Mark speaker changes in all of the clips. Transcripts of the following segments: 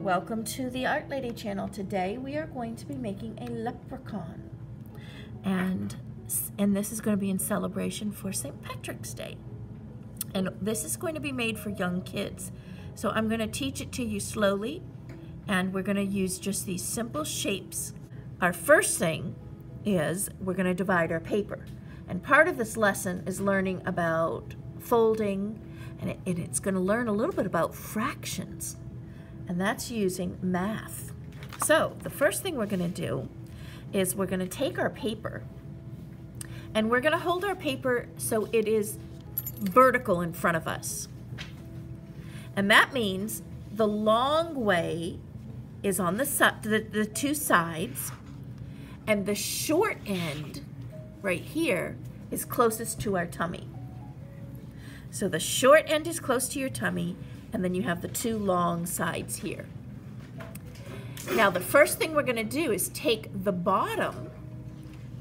Speaker 1: Welcome to the Art Lady channel. Today we are going to be making a leprechaun, and this is going to be in celebration for St. Patrick's Day, and this is going to be made for young kids. So I'm going to teach it to you slowly, and we're going to use just these simple shapes. Our first thing is we're going to divide our paper, and part of this lesson is learning about folding, and it's going to learn a little bit about fractions. And that's using math. So the first thing we're going to do is we're going to take our paper and we're going to hold our paper so it is vertical in front of us. And that means the long way is on the two sides, and the short end right here is closest to our tummy. So the short end is close to your tummy, and then you have the two long sides here. Now the first thing we're going to do is take the bottom,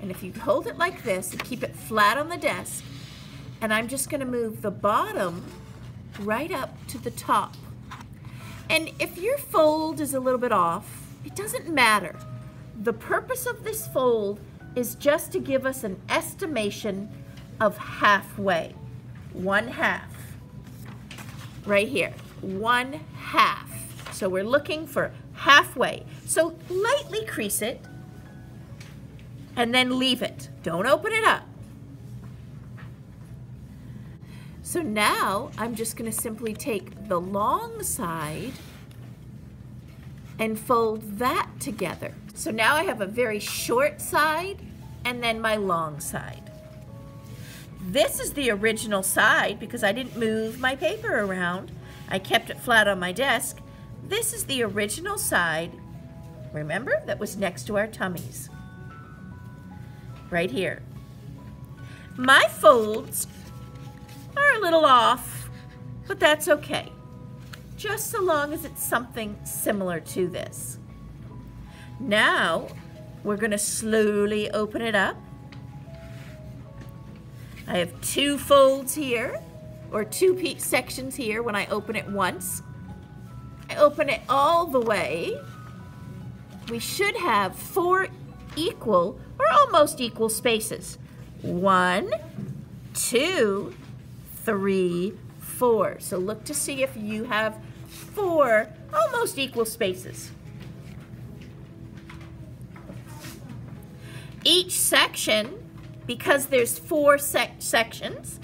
Speaker 1: and if you hold it like this and keep it flat on the desk, and I'm just going to move the bottom right up to the top. And if your fold is a little bit off, it doesn't matter. The purpose of this fold is just to give us an estimation of halfway. 1/2. Right here, 1/2. So we're looking for halfway. So lightly crease it and then leave it. Don't open it up. So now I'm just going to simply take the long side and fold that together. So now I have a very short side and then my long side. This is the original side because I didn't move my paper around. I kept it flat on my desk. This is the original side, remember, that was next to our tummies. Right here. My folds are a little off, but that's okay. Just so long as it's something similar to this. Now, we're going to slowly open it up. I have two folds here, or two sections here when I open it once. I open it all the way. We should have 4 equal or almost equal spaces. 1, 2, 3, 4. So look to see if you have 4 almost equal spaces. Each section, because there's 4 sections,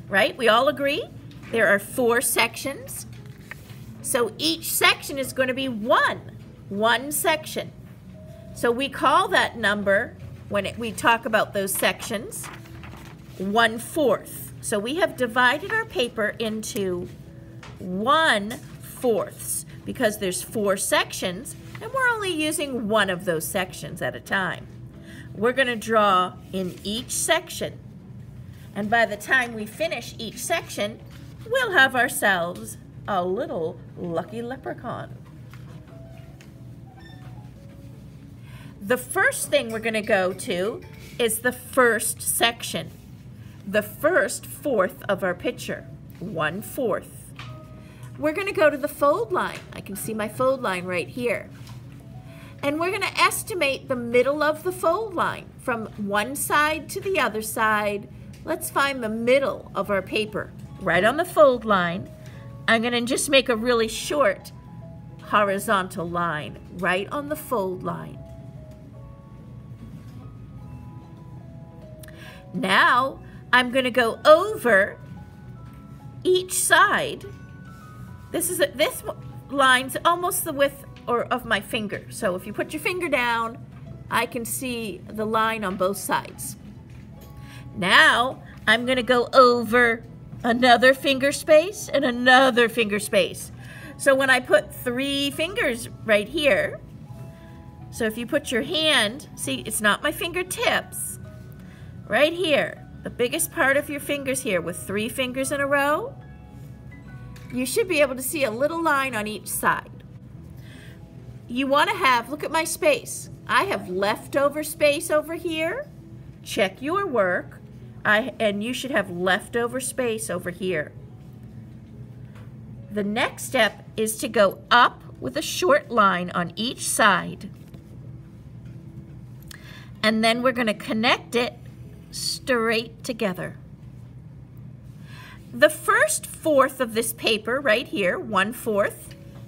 Speaker 1: right? We all agree? There are 4 sections. So each section is going to be one section. So we call that number, when we talk about those sections, 1/4. So we have divided our paper into 1/4 because there's 4 sections, and we're only using one of those sections at a time. We're going to draw in each section, and by the time we finish each section, we'll have ourselves a little lucky leprechaun. The first thing we're going to go to is the first section, the first fourth of our picture, 1/4. We're going to go to the fold line. I can see my fold line right here. And we're going to estimate the middle of the fold line from one side to the other side. Let's find the middle of our paper right on the fold line. I'm going to just make a really short horizontal line right on the fold line. Now I'm going to go over each side. This line's almost the width of my finger. So if you put your finger down, I can see the line on both sides. Now I'm going to go over another finger space and another finger space. So when I put 3 fingers right here, so if you put your hand, see, it's not my fingertips, right here, the biggest part of your fingers here with 3 fingers in a row, you should be able to see a little line on each side. You want to have, look at my space. I have leftover space over here. Check your work. And you should have leftover space over here. The next step is to go up with a short line on each side. And then we're going to connect it straight together. The first fourth of this paper right here, 1/4,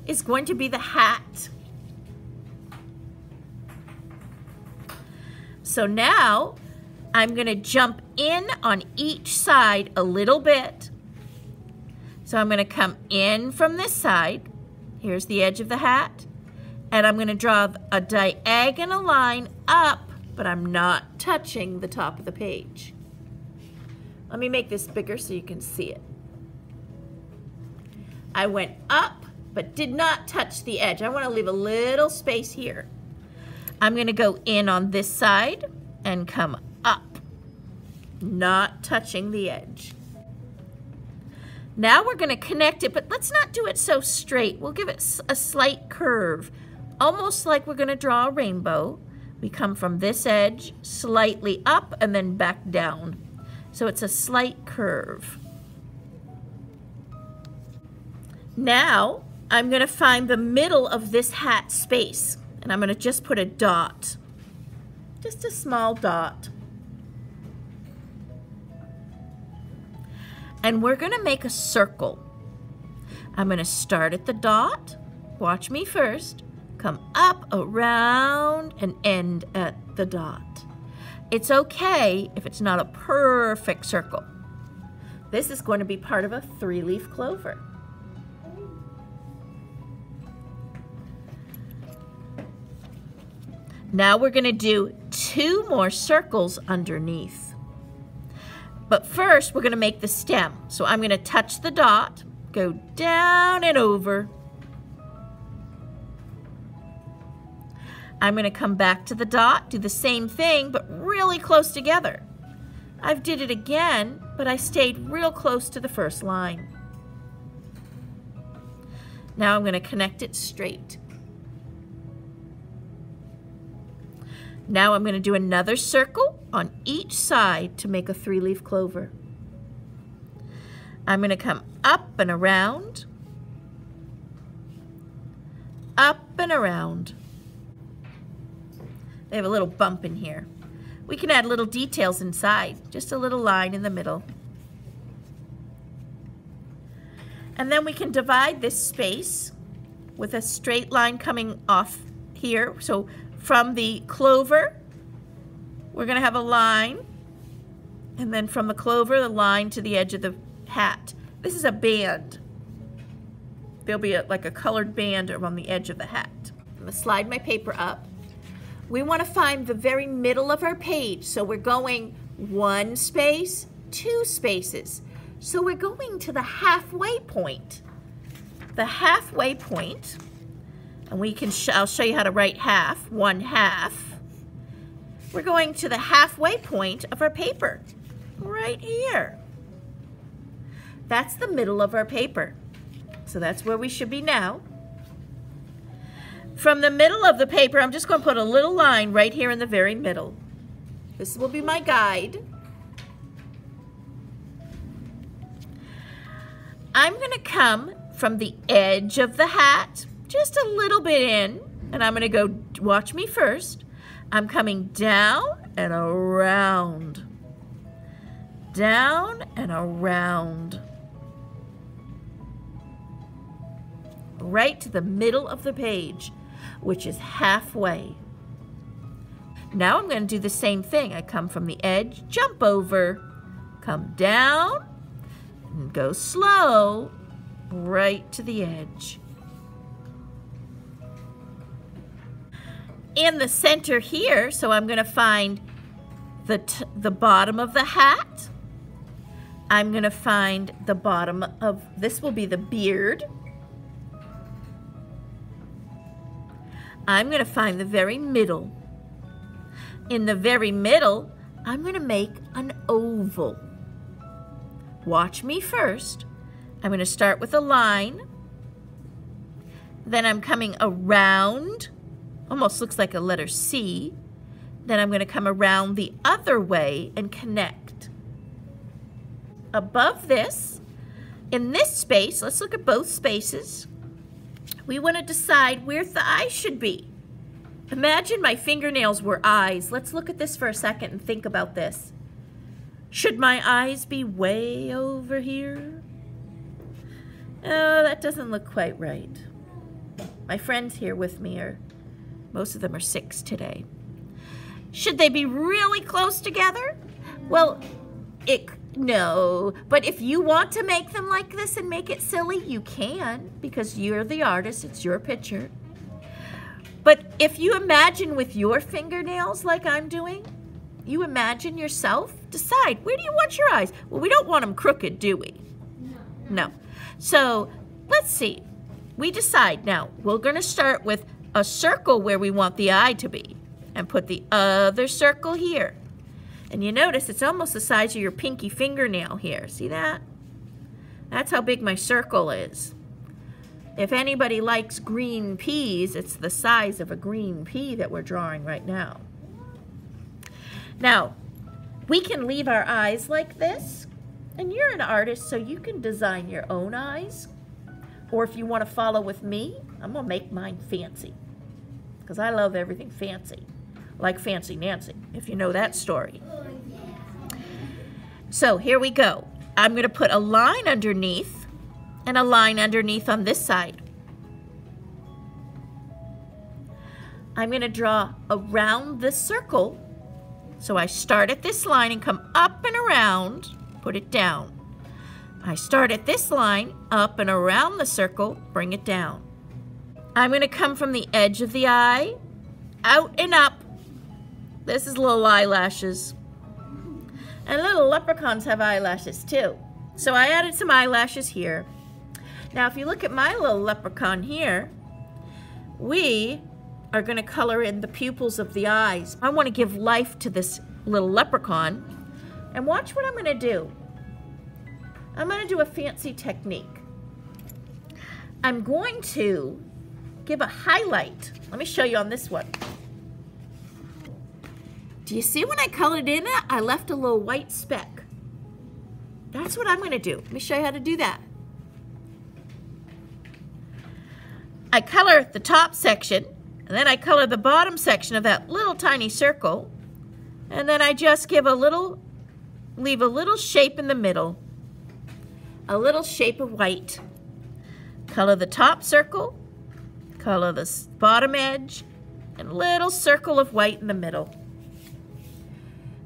Speaker 1: is going to be the hat. So now I'm going to jump in on each side a little bit. So I'm going to come in from this side. Here's the edge of the hat. And I'm going to draw a diagonal line up, but I'm not touching the top of the page. Let me make this bigger so you can see it. I went up, but did not touch the edge. I want to leave a little space here. I'm going to go in on this side and come up, not touching the edge. Now we're going to connect it, but let's not do it so straight. We'll give it a slight curve, almost like we're going to draw a rainbow. We come from this edge slightly up and then back down. So it's a slight curve. Now I'm going to find the middle of this hat space, and I'm going to just put a dot, just a small dot. And we're going to make a circle. I'm going to start at the dot, watch me first, come up, around, and end at the dot. It's okay if it's not a perfect circle. This is going to be part of a 3-leaf clover. Now we're going to do 2 more circles underneath. But first we're going to make the stem. So I'm going to touch the dot, go down and over. I'm going to come back to the dot, do the same thing, but really close together. I've did it again, but I stayed real close to the first line. Now I'm going to connect it straight. Now I'm going to do another circle on each side to make a 3-leaf clover. I'm going to come up and around, up and around. They have a little bump in here. We can add little details inside, just a little line in the middle. And then we can divide this space with a straight line coming off here. So from the clover, we're going to have a line, and then from the clover, the line to the edge of the hat. This is a band. There'll be like a colored band around the edge of the hat. I'm going to slide my paper up. We want to find the very middle of our page, so we're going 1 space, 2 spaces. So we're going to the halfway point. The halfway point, and we can I'll show you how to write half, 1/2. We're going to the halfway point of our paper, right here. That's the middle of our paper. So that's where we should be now. From the middle of the paper, I'm just going to put a little line right here in the very middle. This will be my guide. I'm going to come from the edge of the hat, just a little bit in, and I'm going to go, watch me first. I'm coming down and around, down and around, right to the middle of the page, which is halfway. Now I'm going to do the same thing. I come from the edge, jump over, come down, and go slow right to the edge. In the center here, so I'm going to find the bottom of the hat. I'm going to find the bottom of, this will be the beard. I'm going to find the very middle. In the very middle, I'm going to make an oval. Watch me first. I'm going to start with a line. Then I'm coming around, almost looks like a letter C. Then I'm going to come around the other way and connect. Above this, in this space, let's look at both spaces. we want to decide where the eyes should be. Imagine my fingernails were eyes. Let's look at this for a second and think about this. Should my eyes be way over here? Oh, that doesn't look quite right. My friends here with me most of them are 6 today. Should they be really close together? Well, no, but if you want to make them like this and make it silly, you can, because you're the artist, it's your picture. But if you imagine with your fingernails like I'm doing, you imagine yourself, decide, where do you want your eyes? Well, we don't want them crooked, do we? No. So let's see. We decide now, we're going to start with a circle where we want the eye to be and put the other circle here. And you notice it's almost the size of your pinky fingernail here. See that? That's how big my circle is. If anybody likes green peas, it's the size of a green pea that we're drawing right now. Now, we can leave our eyes like this, and you're an artist, so you can design your own eyes. Or if you want to follow with me, I'm going to make mine fancy, because I love everything fancy, like Fancy Nancy, if you know that story. So here we go. I'm going to put a line underneath and a line underneath on this side. I'm going to draw around this circle. So I start at this line and come up and around, put it down. I start at this line, up and around the circle, bring it down. I'm going to come from the edge of the eye, out and up. This is little eyelashes. And little leprechauns have eyelashes too. So I added some eyelashes here. Now if you look at my little leprechaun here, we are going to color in the pupils of the eyes. I want to give life to this little leprechaun. And watch what I'm going to do. I'm going to do a fancy technique. I'm going to give a highlight. Let me show you on this one. Do you see when I colored in it, I left a little white speck? That's what I'm going to do. Let me show you how to do that. I color the top section, and then I color the bottom section of that little tiny circle, and then I just give leave a little shape in the middle, a little shape of white. Color the top circle, color the bottom edge, and a little circle of white in the middle.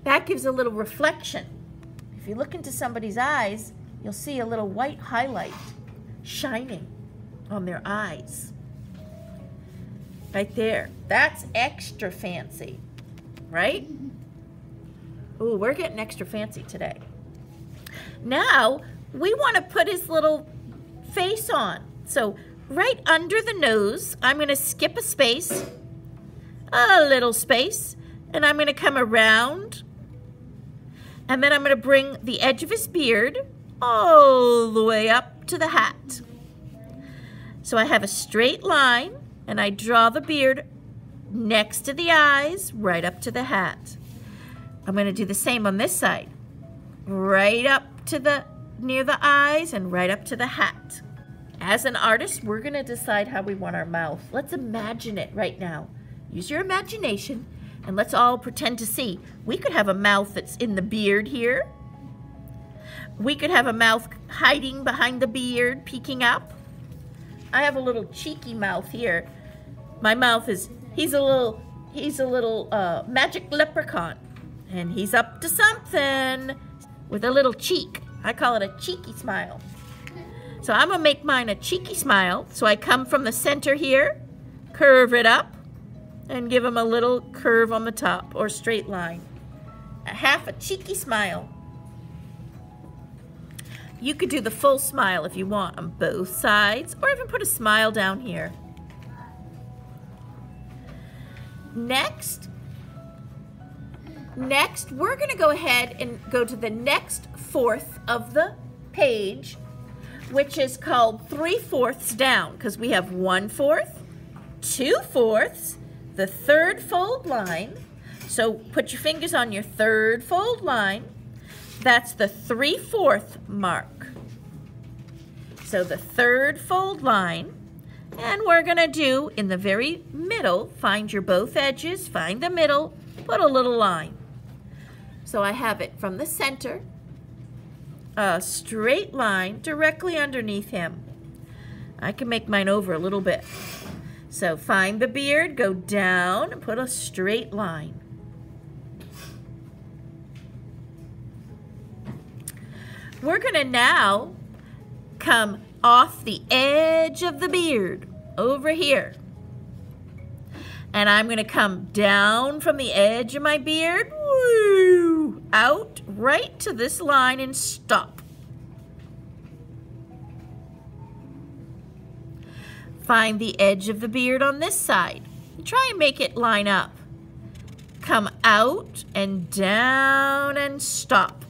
Speaker 1: That gives a little reflection. If you look into somebody's eyes, you'll see a little white highlight shining on their eyes. Right there. That's extra fancy, right? Ooh, we're getting extra fancy today. Now, we want to put his little face on. So, right under the nose, I'm going to skip a space, a little space, and I'm going to come around, and then I'm going to bring the edge of his beard all the way up to the hat. So I have a straight line, and I draw the beard next to the eyes, right up to the hat. I'm going to do the same on this side, right up to near the eyes and right up to the hat. As an artist, we're going to decide how we want our mouth. Let's imagine it right now. Use your imagination. And let's all pretend to see. We could have a mouth that's in the beard here. We could have a mouth hiding behind the beard, peeking up. I have a little cheeky mouth here. My mouth is, he's a little magic leprechaun. And he's up to something with a little cheek. I call it a cheeky smile. So I'm gonna make mine a cheeky smile. So I come from the center here, curve it up, and give him a little curve on the top, or straight line. Half a cheeky smile. You could do the full smile if you want on both sides, or even put a smile down here. Next, we're gonna go ahead and go to the next fourth of the page, which is called 3/4 down, because we have 1/4, 2/4, the third fold line. So put your fingers on your third fold line. That's the 3/4 mark. So the third fold line, And we're gonna do in the very middle, find your both edges, find the middle, put a little line. So I have it from the center, a straight line directly underneath him. I can make mine over a little bit. So find the beard, go down, and put a straight line. We're gonna now come off the edge of the beard over here. And I'm gonna come down from the edge of my beard, woo, out right to this line and stop. Find the edge of the beard on this side. Try and make it line up. Come out and down and stop.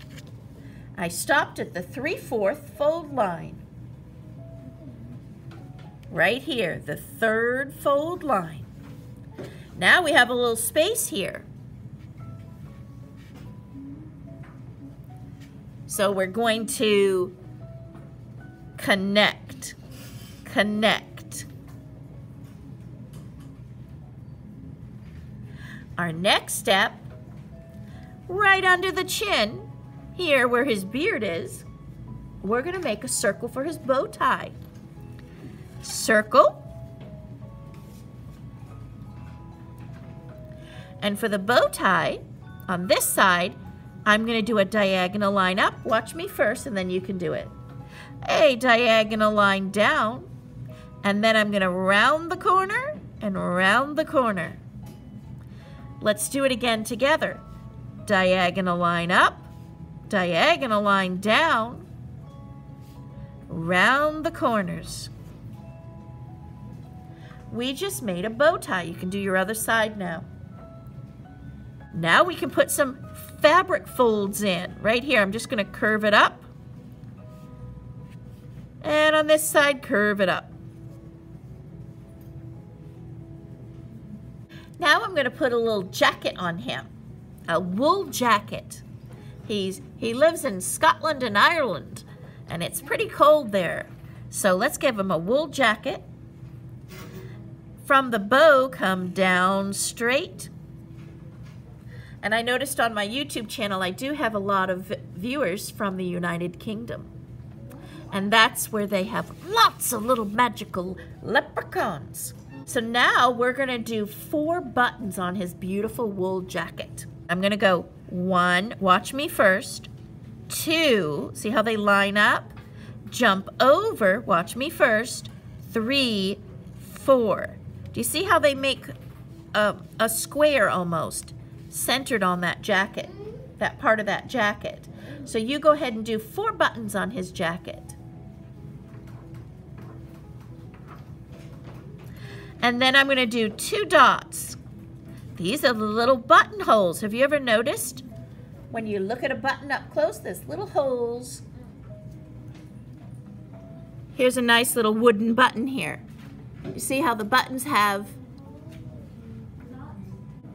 Speaker 1: I stopped at the 3/4 fold line. Right here, the 3rd fold line. Now we have a little space here. So we're going to connect. Our next step, right under the chin, here where his beard is, we're gonna make a circle for his bow tie. Circle. And for the bow tie, on this side, I'm gonna do a diagonal line up. Watch me first and then you can do it. A diagonal line down, and then I'm gonna round the corner and round the corner. Let's do it again together. Diagonal line up, diagonal line down, round the corners. We just made a bow tie. You can do your other side now. Now we can put some fabric folds in. Right here, I'm just gonna curve it up. And on this side, curve it up. Now I'm gonna put a little jacket on him, a wool jacket. He lives in Scotland and Ireland, and it's pretty cold there. So let's give him a wool jacket. From the bow, come down straight. And I noticed on my YouTube channel, I do have a lot of viewers from the United Kingdom. And that's where they have lots of little magical leprechauns. So now we're gonna do 4 buttons on his beautiful wool jacket. I'm gonna go 1, watch me first, 2, see how they line up? Jump over, watch me first, 3, 4. Do you see how they make a square almost, centered on that jacket, that part of that jacket? So you go ahead and do 4 buttons on his jacket. And then I'm gonna do 2 dots. These are the little buttonholes. Have you ever noticed? When you look at a button up close, there's little holes. Here's a nice little wooden button here. You see how the buttons have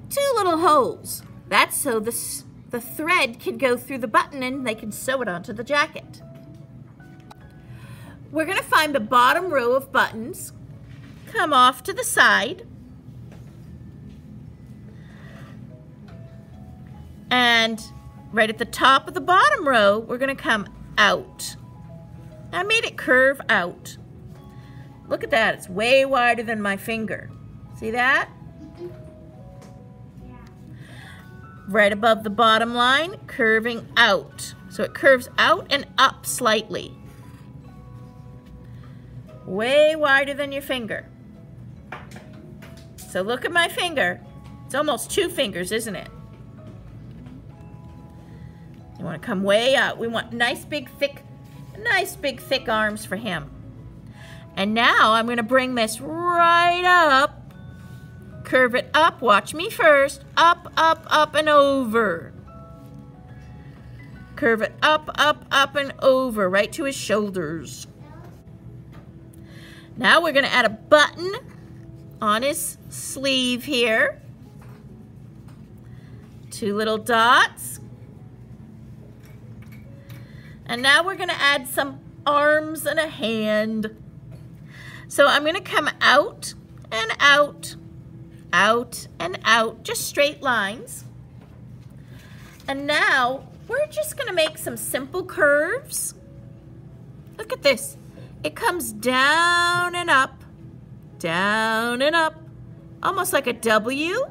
Speaker 1: 2 little holes. That's so the thread can go through the button and they can sew it onto the jacket. We're gonna find the bottom row of buttons, come off to the side, and right at the top of the bottom row, we're gonna come out. I made it curve out. Look at that, it's way wider than my finger. See that? Right above the bottom line, curving out. So it curves out and up slightly. Way wider than your finger. So look at my finger. It's almost 2 fingers, isn't it? You want to come way out. We want nice big thick arms for him. And now I'm going to bring this right up, curve it up, watch me first, up, up, up, and over. Curve it up, up, up, and over, right to his shoulders. Now we're going to add a button on his sleeve here. 2 little dots. And now we're going to add some arms and a hand. So I'm going to come out and out, out and out, just straight lines. And now we're just going to make some simple curves. Look at this. It comes down and up, almost like a W.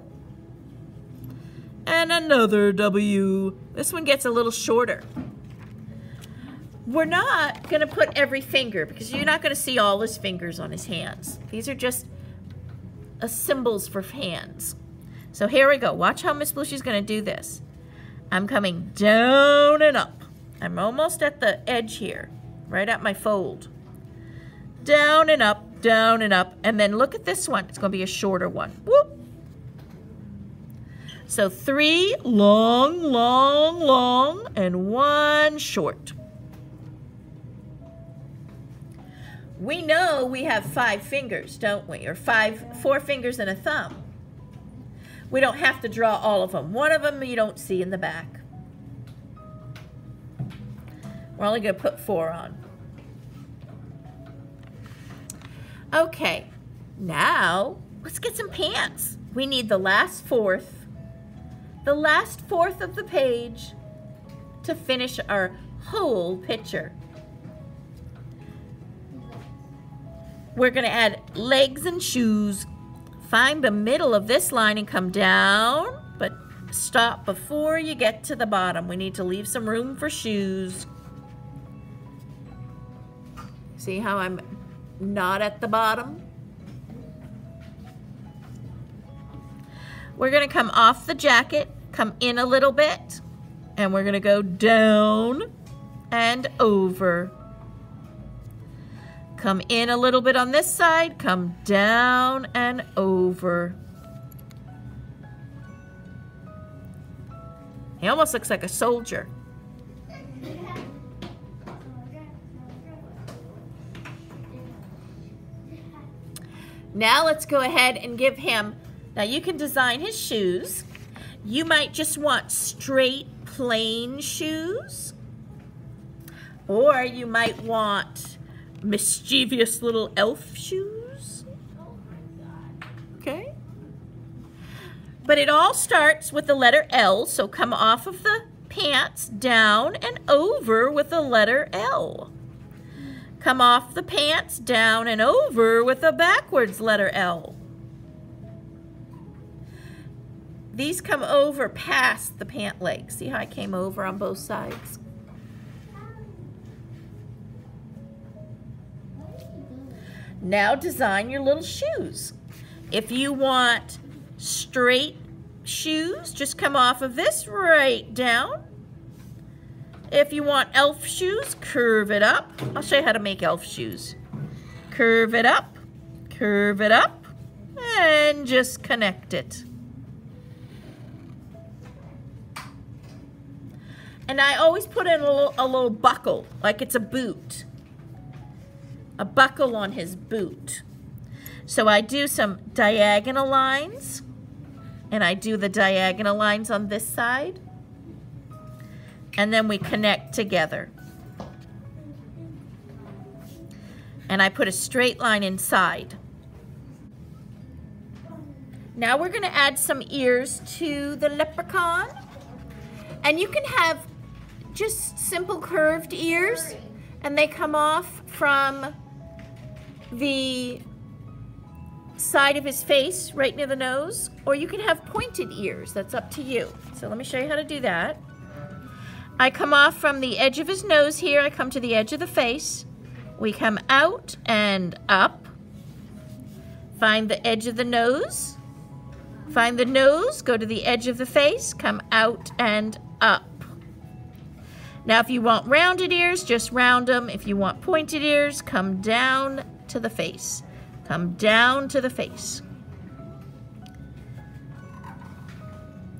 Speaker 1: And another W. This one gets a little shorter. We're not going to put every finger because you're not going to see all his fingers on his hands. These are just symbols for hands. So here we go. Watch how Miss Blushie's going to do this. I'm coming down and up. I'm almost at the edge here, right at my fold. Down and up, and then look at this one. It's going to be a shorter one. Whoop. So 3 long, long, long, and 1 short. We know we have 5 fingers, don't we? Or 4 fingers and a thumb. We don't have to draw all of them. One of them you don't see in the back. We're only going to put 4 on. Okay, now let's get some pants. We need the last fourth of the page to finish our whole picture. We're going to add legs and shoes. Find the middle of this line and come down, but stop before you get to the bottom. We need to leave some room for shoes. See how I'm not at the bottom? We're going to come off the jacket, come in a little bit, and we're going to go down and over. Come in a little bit on this side, come down and over. He almost looks like a soldier. Now let's go ahead and give him, now you can design his shoes. You might just want straight, plain shoes. Or you might want mischievous little elf shoes. Okay? But it all starts with the letter L, so come off of the pants, down and over with the letter L. Come off the pants, down and over with the backwards letter L. These come over past the pant leg. See how I came over on both sides? Now design your little shoes. If you want straight shoes, just come off of this right down. If you want elf shoes, curve it up. I'll show you how to make elf shoes. Curve it up, and just connect it. And I always put in a little buckle, like it's a boot. A buckle on his boot. So I do some diagonal lines, and I do the diagonal lines on this side, and then we connect together. And I put a straight line inside. Now we're going to add some ears to the leprechaun. And you can have just simple curved ears, and they come off from the side of his face, right near the nose, or you can have pointed ears. That's up to you. So let me show you how to do that. I come off from the edge of his nose here. I come to the edge of the face. We come out and up. Find the edge of the nose. Find the nose, go to the edge of the face, come out and up. Now if you want rounded ears, just round them. If you want pointed ears, come down to the face. Come down to the face.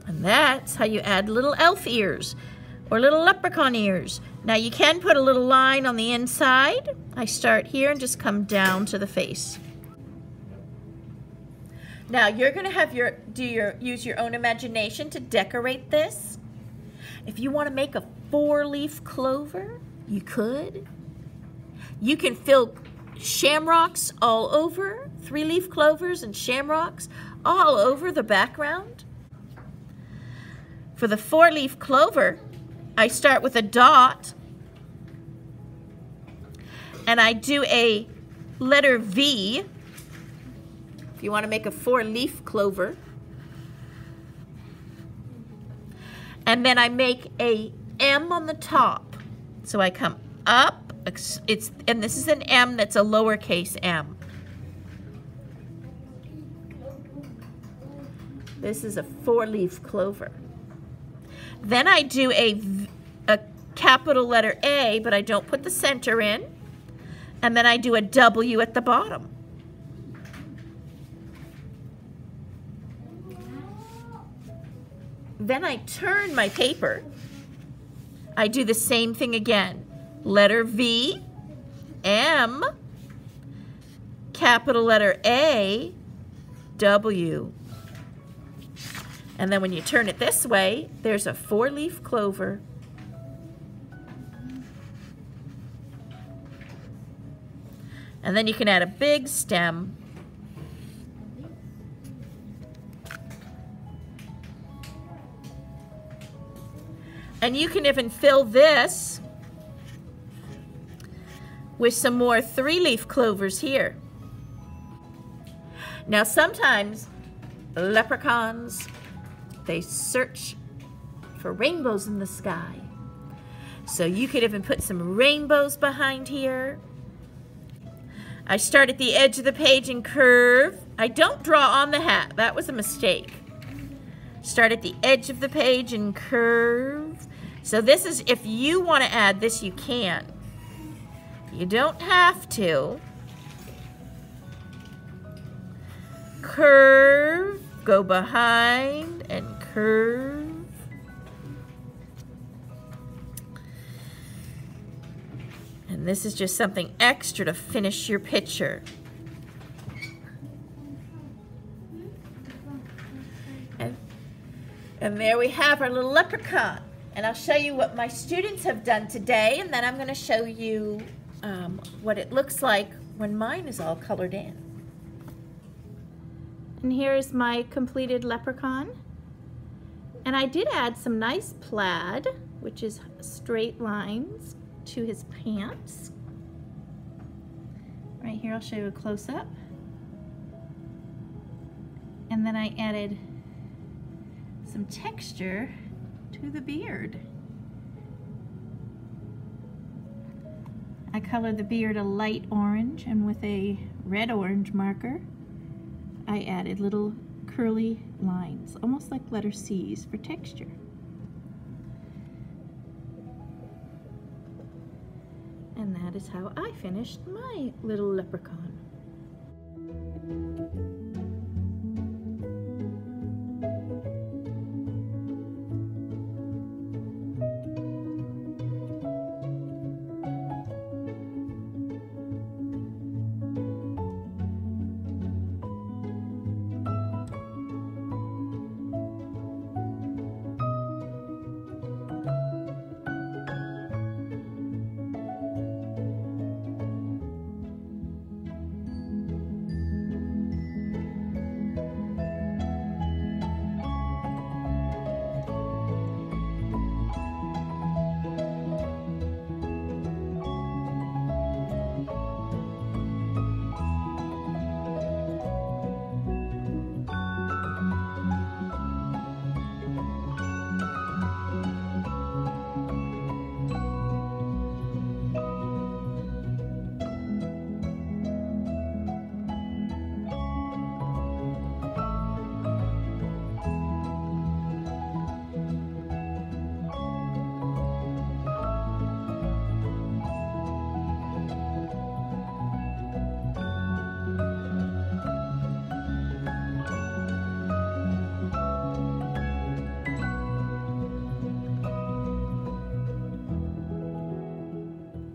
Speaker 1: And that's how you add little elf ears or little leprechaun ears. Now you can put a little line on the inside. I start here and just come down to the face. Now you're going to have use your own imagination to decorate this. If you want to make a 4-leaf clover, you could. You can fill shamrocks all over, 3-leaf clovers and shamrocks all over the background. For the 4-leaf clover, I start with a dot and I do a letter V if you want to make a 4-leaf clover. And then I make a M on the top. So I come up, and this is an M that's a lowercase m. This is a 4-leaf clover. Then I do a capital letter A, but I don't put the center in. And then I do a W at the bottom. Then I turn my paper. I do the same thing again. Letter V, M, capital letter A, W. And then when you turn it this way, there's a 4-leaf clover. And then you can add a big stem. And you can even fill this with some more 3-leaf clovers here. Now sometimes leprechauns, they search for rainbows in the sky. So you could even put some rainbows behind here. I start at the edge of the page and curve. I don't draw on the hat, that was a mistake. Start at the edge of the page and curve. So this is, if you want to add this, you can. You don't have to. Curve, go behind and curve. And this is just something extra to finish your picture. And there we have our little leprechaun. And I'll show you what my students have done today, and then I'm going to show you what it looks like when mine is all colored in.
Speaker 2: And here's my completed leprechaun. And I did add some nice plaid, which is straight lines, to his pants. Right here, I'll show you a close-up. And then I added some texture to the beard. I colored the beard a light orange, and with a red-orange marker, I added little curly lines, almost like letter C's for texture. And that is how I finished my little leprechaun.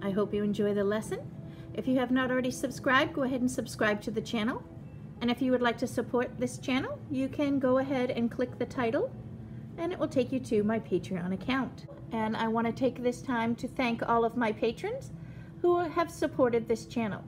Speaker 2: I hope you enjoy the lesson. If you have not already subscribed, go ahead and subscribe to the channel. And if you would like to support this channel, you can go ahead and click the title, and it will take you to my Patreon account. And I want to take this time to thank all of my patrons who have supported this channel.